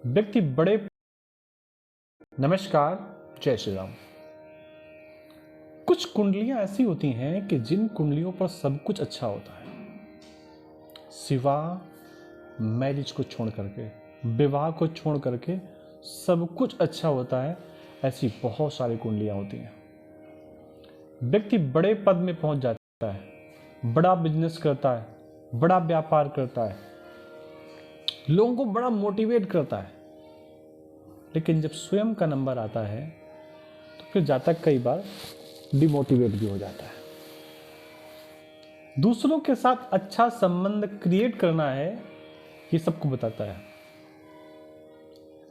व्यक्ति बड़े नमस्कार, जय श्री राम। कुछ कुंडलियां ऐसी होती हैं कि जिन कुंडलियों पर सब कुछ अच्छा होता है, सिवा मैरिज को छोड़ करके, विवाह को छोड़ करके सब कुछ अच्छा होता है। ऐसी बहुत सारी कुंडलियां होती हैं। व्यक्ति बड़े पद में पहुंच जाता है, बड़ा बिजनेस करता है, बड़ा व्यापार करता है, लोगों को बड़ा मोटिवेट करता है, लेकिन जब स्वयं का नंबर आता है तो फिर जातक कई बार डिमोटिवेट भी हो जाता है। दूसरों के साथ अच्छा संबंध क्रिएट करना है, ये सबको बताता है,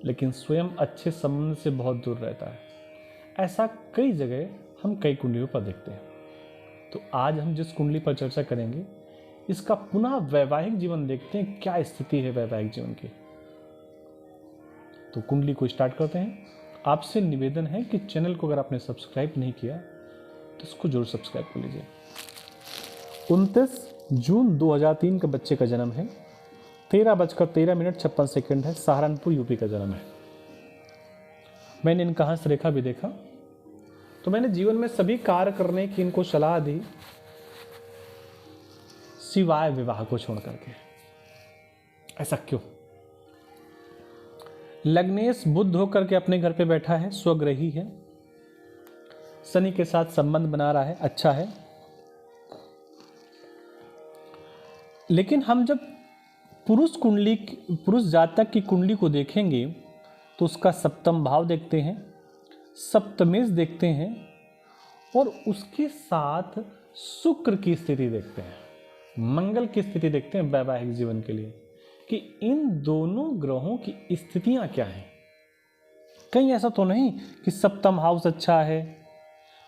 लेकिन स्वयं अच्छे संबंध से बहुत दूर रहता है। ऐसा कई जगह हम कई कुंडलियों पर देखते हैं। तो आज हम जिस कुंडली पर चर्चा करेंगे, इसका पुनः वैवाहिक जीवन देखते हैं, क्या स्थिति है वैवाहिक जीवन की। तो कुंडली को स्टार्ट करते हैं। आपसे निवेदन है कि चैनल को अगर आपने सब्सक्राइब नहीं किया तो इसको जरूर सब्सक्राइब कर लीजिए। 29 जून 2003 का बच्चे का जन्म है। 13:13 है। सहारनपुर यूपी का जन्म है। मैंने इनका हंस रेखा भी देखा तो मैंने जीवन में सभी कार्य करने की इनको सलाह दी, सिवाय विवाह को छोड़ करके। ऐसा क्यों? लग्नेश बुध होकर के अपने घर पे बैठा है, स्वग्रही है, शनि के साथ संबंध बना रहा है, अच्छा है। लेकिन हम जब पुरुष जातक की कुंडली को देखेंगे तो उसका सप्तम भाव देखते हैं, सप्तमेश देखते हैं और उसके साथ शुक्र की स्थिति देखते हैं, मंगल की स्थिति देखते हैं वैवाहिक जीवन के लिए, कि इन दोनों ग्रहों की स्थितियां क्या हैं। कहीं ऐसा तो नहीं कि सप्तम हाउस अच्छा है,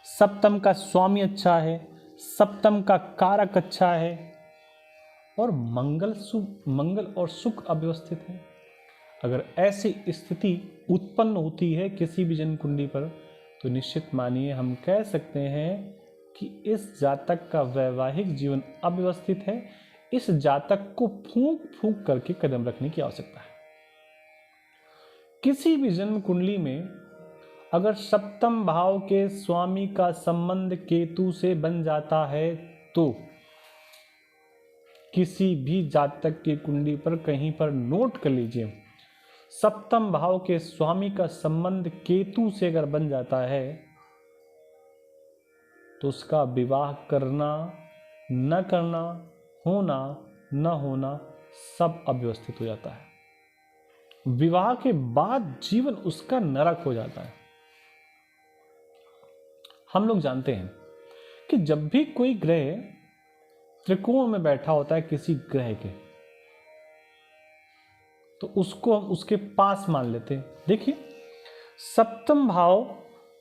सप्तम का स्वामी अच्छा है, सप्तम का कारक अच्छा है और मंगल और शुक्र अव्यवस्थित है। अगर ऐसी स्थिति उत्पन्न होती है किसी भी जन्म कुंडली पर, तो निश्चित मानिए हम कह सकते हैं कि इस जातक का वैवाहिक जीवन अव्यवस्थित है। इस जातक को फूंक फूंक करके कदम रखने की आवश्यकता है। किसी भी जन्म कुंडली में अगर सप्तम भाव के स्वामी का संबंध केतु से बन जाता है तो किसी भी जातक की कुंडली पर कहीं पर नोट कर लीजिए, सप्तम भाव के स्वामी का संबंध केतु से अगर बन जाता है तो उसका विवाह करना, न करना, होना न होना सब अव्यवस्थित हो जाता है। विवाह के बाद जीवन उसका नरक हो जाता है। हम लोग जानते हैं कि जब भी कोई ग्रह त्रिकोण में बैठा होता है किसी ग्रह के, तो उसको हम उसके पास मान लेते हैं। देखिए, सप्तम भाव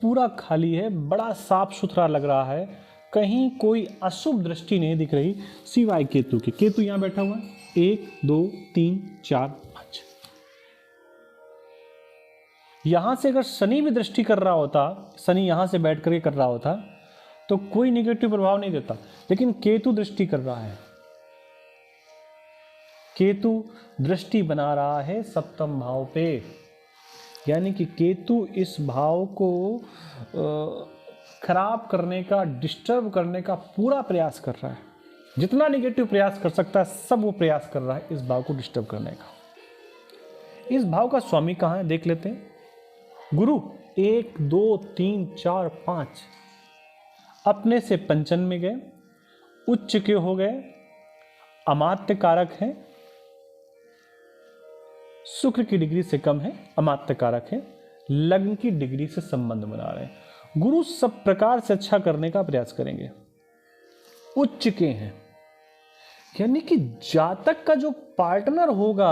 पूरा खाली है, बड़ा साफ सुथरा लग रहा है, कहीं कोई अशुभ दृष्टि नहीं दिख रही सिवाय केतु के। केतु यहां बैठा हुआ है, 1 2 3 4 5। यहां से अगर शनि भी दृष्टि कर रहा होता, शनि यहां से बैठ करके कर रहा होता, तो कोई निगेटिव प्रभाव नहीं देता, लेकिन केतु दृष्टि कर रहा है। केतु दृष्टि बना रहा है सप्तम भाव पे, यानी कि केतु इस भाव को खराब करने का, डिस्टर्ब करने का पूरा प्रयास कर रहा है। जितना निगेटिव प्रयास कर सकता है सब वो प्रयास कर रहा है इस भाव को डिस्टर्ब करने का। इस भाव का स्वामी कहाँ है देख लेते हैं। गुरु 1 2 3 4 5 अपने से पंचम में गए, उच्च के हो गए, अमात्य कारक है, शुक्र की डिग्री से कम है, अमात्य कारक है, लग्न की डिग्री से संबंध बना रहे हैं। गुरु सब प्रकार से अच्छा करने का प्रयास करेंगे, उच्च के हैं, यानी कि जातक का जो पार्टनर होगा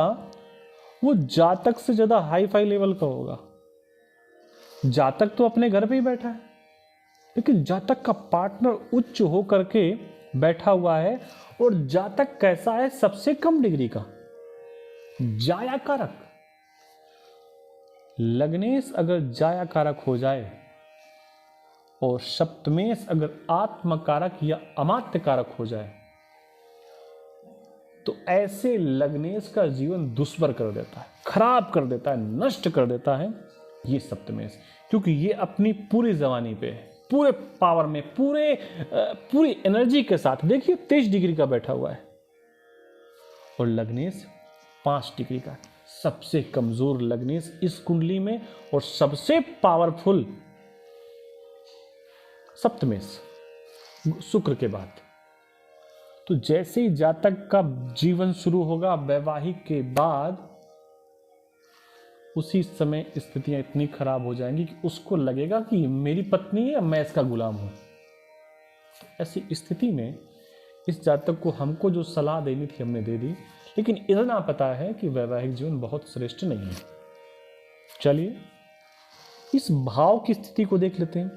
वो जातक से ज्यादा हाई फाई लेवल का होगा। जातक तो अपने घर पे ही बैठा है, लेकिन जातक का पार्टनर उच्च हो करके बैठा हुआ है। और जातक कैसा है? सबसे कम डिग्री का, जाया कारक। लग्नेश अगर जाया कारक हो जाए और सप्तमेश अगर आत्म कारक या अमात्य कारक हो जाए तो ऐसे लग्नेश का जीवन दुष्पर कर देता है, खराब कर देता है, नष्ट कर देता है ये सप्तमेश, क्योंकि ये अपनी पूरी जवानी पे है, पूरे पावर में, पूरी एनर्जी के साथ। देखिए 23 डिग्री का बैठा हुआ है और लग्नेश 5 डिग्री का, सबसे कमजोर लग्नेश इस कुंडली में और सबसे पावरफुल सप्तमेश शुक्र के बाद। तो जैसे ही जातक का जीवन शुरू होगा वैवाहिक के बाद, उसी समय स्थितियां इतनी खराब हो जाएंगी कि उसको लगेगा कि मेरी पत्नी है, मैं इसका गुलाम हूं। ऐसी स्थिति में इस जातक को हमको जो सलाह देनी थी हमने दे दी, लेकिन इतना पता है कि वैवाहिक जीवन बहुत श्रेष्ठ नहीं है। चलिए इस भाव की स्थिति को देख लेते हैं।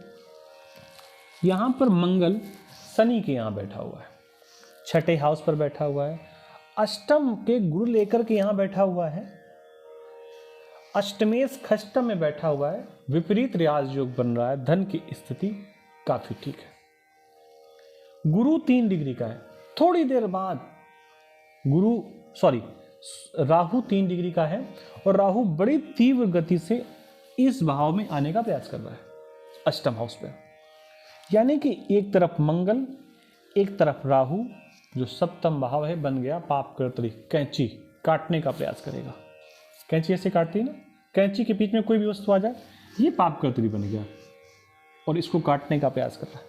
यहां पर मंगल शनि के यहां बैठा हुआ है, छठे हाउस पर बैठा हुआ है, अष्टम के गुरु लेकर के यहां बैठा हुआ है, अष्टमेश खष्टम में बैठा हुआ है, विपरीत राज योग बन रहा है, धन की स्थिति काफी ठीक है। गुरु 3 डिग्री का है, थोड़ी देर बाद राहु 3 डिग्री का है और राहु बड़ी तीव्र गति से इस भाव में आने का प्रयास कर रहा है अष्टम हाउस पे। यानी कि एक तरफ मंगल, एक तरफ राहु, जो सप्तम भाव है बन गया पाप कर्तरी, कैंची काटने का प्रयास करेगा। कैंची ऐसे काटती है ना, कैंची के बीच में कोई भी वस्तु आ जाए, ये पाप कर्तरी बन गया और इसको काटने का प्रयास कर रहा है।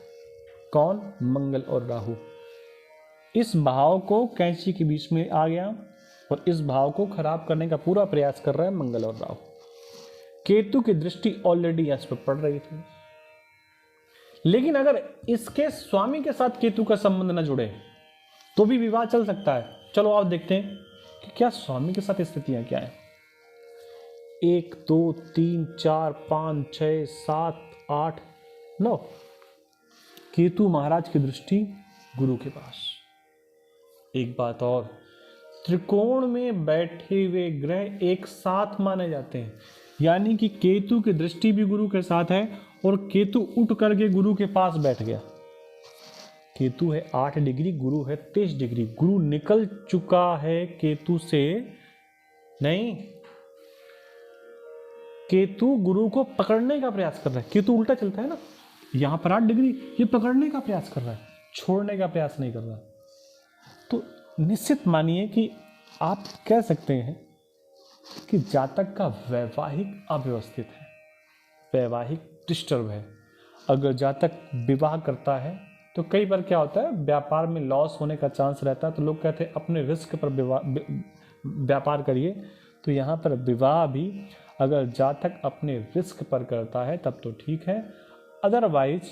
कौन? मंगल और राहु। इस भाव को कैंची के बीच में आ गया और इस भाव को खराब करने का पूरा प्रयास कर रहा है मंगल और राहु। केतु की दृष्टि ऑलरेडी इस पर पड़ रही थी, लेकिन अगर इसके स्वामी के साथ केतु का संबंध न जुड़े तो भी विवाह चल सकता है। चलो आप देखते हैं कि क्या स्वामी के साथ स्थितियां क्या है। 1 2 3 4 5 6 7 8 9, केतु महाराज की दृष्टि गुरु के पास। एक बात और, त्रिकोण में बैठे हुए ग्रह एक साथ माने जाते हैं, यानी कि केतु की दृष्टि भी गुरु के साथ है और केतु उठ करके गुरु के पास बैठ गया। केतु है 8 डिग्री, गुरु है 23 डिग्री। गुरु निकल चुका है केतु से, नहीं, केतु गुरु को पकड़ने का प्रयास कर रहा है। केतु उल्टा चलता है ना, यहां पर 8 डिग्री, ये पकड़ने का प्रयास कर रहा है, छोड़ने का प्रयास नहीं कर रहा। तो निश्चित मानिए कि आप कह सकते हैं कि जातक का वैवाहिक अव्यवस्थित है, वैवाहिक डिस्टर्ब है। अगर जातक विवाह करता है तो कई बार क्या होता है, व्यापार में लॉस होने का चांस रहता है, तो लोग कहते हैं अपने रिस्क पर व्यापार करिए। तो यहाँ पर विवाह भी अगर जातक अपने रिस्क पर करता है तब तो ठीक है, अदरवाइज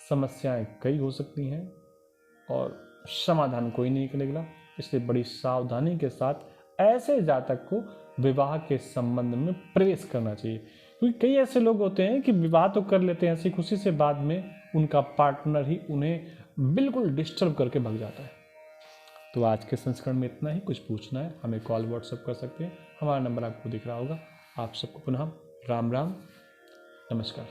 समस्याएं कई हो सकती हैं और समाधान कोई नहीं निकलेगा। इसलिए बड़ी सावधानी के साथ ऐसे जातक को विवाह के संबंध में प्रवेश करना चाहिए, क्योंकि कई ऐसे लोग होते हैं कि विवाह तो कर लेते हैं ऐसी खुशी से, बाद में उनका पार्टनर ही उन्हें बिल्कुल डिस्टर्ब करके भाग जाता है। तो आज के संस्करण में इतना ही। कुछ पूछना है हमें कॉल व्हाट्सएप कर सकते हैं, हमारा नंबर आपको दिख रहा होगा। आप सबको पुनः राम राम, नमस्कार।